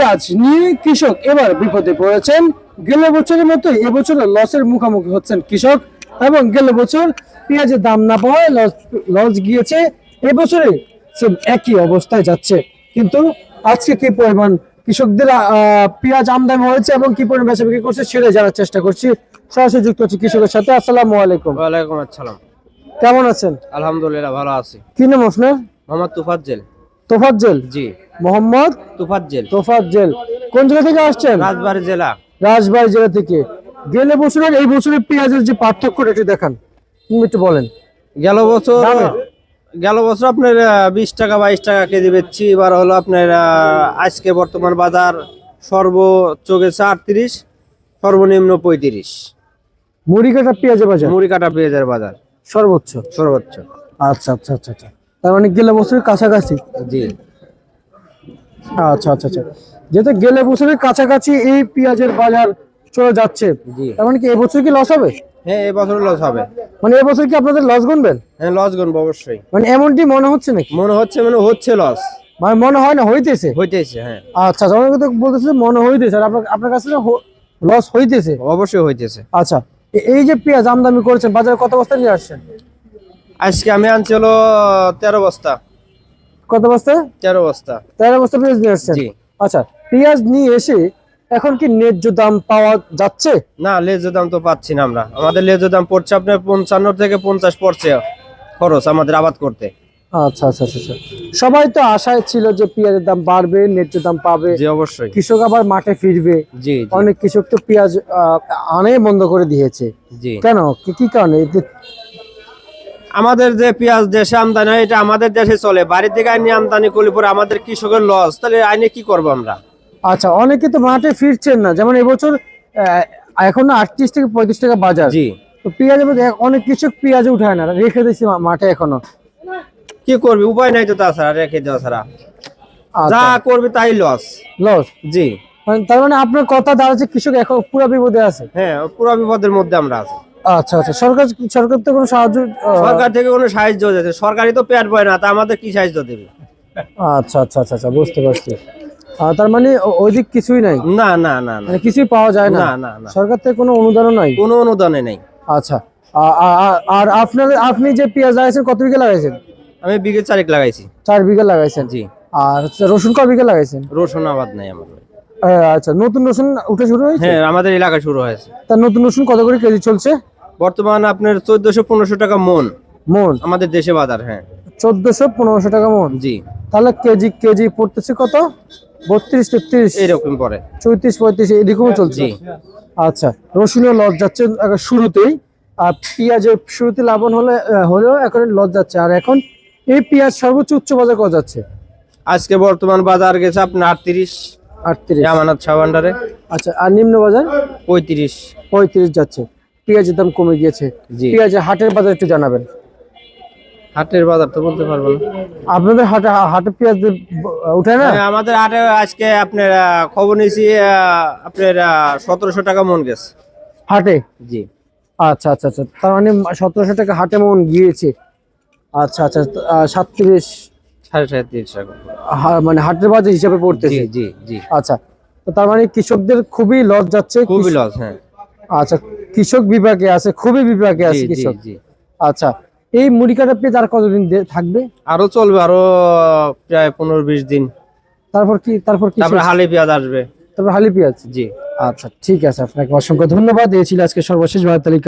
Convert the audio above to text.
পেঁয়াজ নিয়ে কৃষক এবার বিপদে পড়েছেন। গেল বছরের মতো এবছর লসের মুখোমুখি হচ্ছেন কৃষক, এবং গেল বছর পেঁয়াজের দাম না পাওয়ায় লস গিয়েছে। এবছরে সেম একই অবস্থায় যাচ্ছে। কিন্তু আজকে কি পরিমাণ কৃষকদের পেঁয়াজ আমদানি হয়েছে এবং কি পরিমাণ বেচা বিক্রি করছে সেটা জানার চেষ্টা করছি। সরাসরি যুক্ত হচ্ছে কৃষকের সাথে। আসসালামু আলাইকুম। ওয়ালাইকুম আসসালাম। কেমন আছেন? আলহামদুলিল্লাহ ভালো আছি। কি নাম আপনার? মোহাম্মদ তুফাজ্জেল। তোফাজ্জেল? জি, মোহাম্মদ তুফাজ্জেল, তোফাজ্জেল। কোন জেলা থেকে আসছেন? রাজবাড়ী জেলা। রাজবাড়ী জেলা থেকে। গেলে বছরের এই বছরের পেঁয়াজের যে পার্থক্যটা একটু দেখান, তুমি একটু বলেন। গেল বছর দামে? আপনার 20 টাকা 22 টাকা কেজি বেচছি। এবার হলো আপনার আজকে বর্তমান বাজার সর্বোচ্চ গেছে 38, সর্বনিম্ন 35। মুড়ি কাটা পেঁয়াজের বাজার মুড়ি কাটা পেঁয়াজের বাজার সর্বোচ্চ। সর্বোচ্চ। আচ্ছা আচ্ছা আচ্ছা আচ্ছা, তার মানে গেলে বছরের কাছাকাছি। জি, আচ্ছা আচ্ছা আচ্ছা, যেহেতু গেলে বছরের কাছাকাছি এই পেঁয়াজের বাজার চলে যাচ্ছে, জি। তার মানে কি এবছর কি লস হবে? হ্যাঁ, এই বছর লস হবে। মানে এবছর কি আপনাদের লস গুনবেন? হ্যাঁ, লস গুনবো অবশ্যই। মানে এমনটি মনে হচ্ছে নাকি? মনে হচ্ছে লস মানে মনে হয় না, হইতেছে। হইতেছে। হ্যাঁ, আচ্ছা, অনেকে তো বলতেছে যে মনে হইতেছে, আর আপনার কাছে লস হইতেছে। অবশ্যই হইতেছে। আচ্ছা, এই যে পেঁয়াজ আমদানি করেছেন, বাজারে কত বস্তা নিয়ে আসছেন? আজকে আমি আনছি হলো 13 বস্তা। কত বস্তা? 13 বস্তা। 13 বস্তা পেঁয়াজ নিয়ে আসছেন। জি। আচ্ছা, পেঁয়াজ নিয়ে এসে এখন কি ন্যায্য দাম পাওয়া যাচ্ছে? না, লেজ দাম তো পাচ্ছি না আমরা। আমাদের লেজ দাম পড়ছে আপনার 55 থেকে 50 পড়ছে খরচ আমাদের আবাদ করতে। আচ্ছা আচ্ছা আচ্ছা আচ্ছা। সবাই তো আশায় ছিল যে পেঁয়াজের দাম বাড়বে, ন্যায্য দাম পাবে, জি অবশ্যই। কৃষক আবার মাঠে ফিরবে। জি, জি, অনেক কৃষক তো পেঁয়াজ আনে বন্ধ করে দিয়েছে। জি। কেন, কি কারণে? আমাদের যে পেঁয়াজ দেশে আমদানি হয়, এটা আমাদের দেশে চলে। বাড়ির থেকে আইনে আমদানি করলে পরে আমাদের কৃষকের লস, তাহলে আইনে কি করব আমরা? আচ্ছা, অনেকে তো মাঠে ফিরছেন না, যেমন এবছর এখনো 38 থেকে 35 টাকা বাজার। জি। তো পেঁয়াজের মধ্যে অনেক কৃষক পেঁয়াজ উঠায় না, রেখে দিচ্ছে মাঠে এখনো। কি করবি, উপায় নাই তো তাছাড়া, রেখে দেওয়া ছাড়া। যা করবি তাই লস। লস? জি। তার মানে আপনার কথা দাঁড়াচ্ছে কৃষক এখন পুরো বিপদে আছে। হ্যাঁ, পুরো বিপদের মধ্যে আমরা আছি। আচ্ছা আচ্ছা, সরকার তো কোনো সাহায্য? সরকার থেকে কোনো সাহায্য যাচ্ছে? সরকারই তো পেট পায় না, তা আমাদের কি সাহায্য দেবে? আচ্ছা আচ্ছা আচ্ছা আচ্ছা, বুঝতে পারছি। তার মানে ওই দিক কিছুই নাই? না, না, না, না, মানে কিছুই পাওয়া যায় না? না, না, না। সরকার থেকে কোনো অনুদানও নাই? কোনো অনুদানে নেই। আচ্ছা, আর আপনি যে পেঁয়াজ লাগাইছেন কত বিঘা লাগাইছেন? আমি বিঘে 4 লাগাইছি। 4 বিঘা লাগাইছেন? জি। আর রসুন কয় বিঘা লাগাইছেন? রসুন আবাদ নাই আমার। আচ্ছা, নতুন রসুন উঠে শুরু হয়েছে? হ্যাঁ, আমাদের এলাকায় শুরু হয়েছে। তার নতুন রসুন কত করে কেজি চলছে বর্তমান আপনার 1400-1500 টাকা মন মন? আমাদের দেশে বাজার। হ্যাঁ, 1400-1500 টাকা মন? জি। তাহলে কেজি পড়তেছে কত? 32-33 এইরকম পরে 34-35 এরকম চলছে? জি। আচ্ছা, রসুনের লস যাচ্ছে শুরুতেই, আর পেঁয়াজের শুরুতে লাভবান হলেও এখন লস যাচ্ছে। আর এখন এই পেঁয়াজ সর্বোচ্চ উচ্চ বাজার কত যাচ্ছে? আজকে বর্তমান বাজার গেছে আপনার 38। 38? আমানত সাবান্ডারে আচ্ছা, আর নিম্ন বাজার? 35। 35 যাচ্ছে। পেঁয়াজের দাম কমে গিয়েছে। জি। পেঁয়াজের হাটের বাজার একটু জানাবেন। হাটের বাজার তো বলতে পারবো না। আপনাদের হাটে পেঁয়াজ উঠে না? হ্যাঁ, আমাদের হাটে আজকে আপনার খবর নিয়েছি আপনার 1700 টাকা মন গেছে হাটে? জি। আচ্ছা আচ্ছা আচ্ছা, তার মানে 1700 টাকা হাটে মন গিয়েছে। আচ্ছা আচ্ছা, 37 37.5 টাকা। মানে হাটের বাজার হিসাবে জি, পড়তেছে? জি, জি। আচ্ছা, তো তার মানে কৃষকদের খুবই লস যাচ্ছে। খুবই লস। হ্যাঁ। আচ্ছা, কৃষক বিভাগে আছে, খুবই বিভাগে আছে জি, জি, কৃষক। জি। আচ্ছা, এই মুড়ি কাটা পেঁয়াজ আর কতদিন থাকবে? আরো চলবে, আরো প্রায় 15-20 দিন। তারপর কি? তারপরে হালি পেঁয়াজ আসবে। তারপর হালি পেঁয়াজ? জি। আচ্ছা, ঠিক আছে, আপনাকে অসংখ্য ধন্যবাদ। এই ছিল আজকে সর্বশেষ বাজার তালিকা।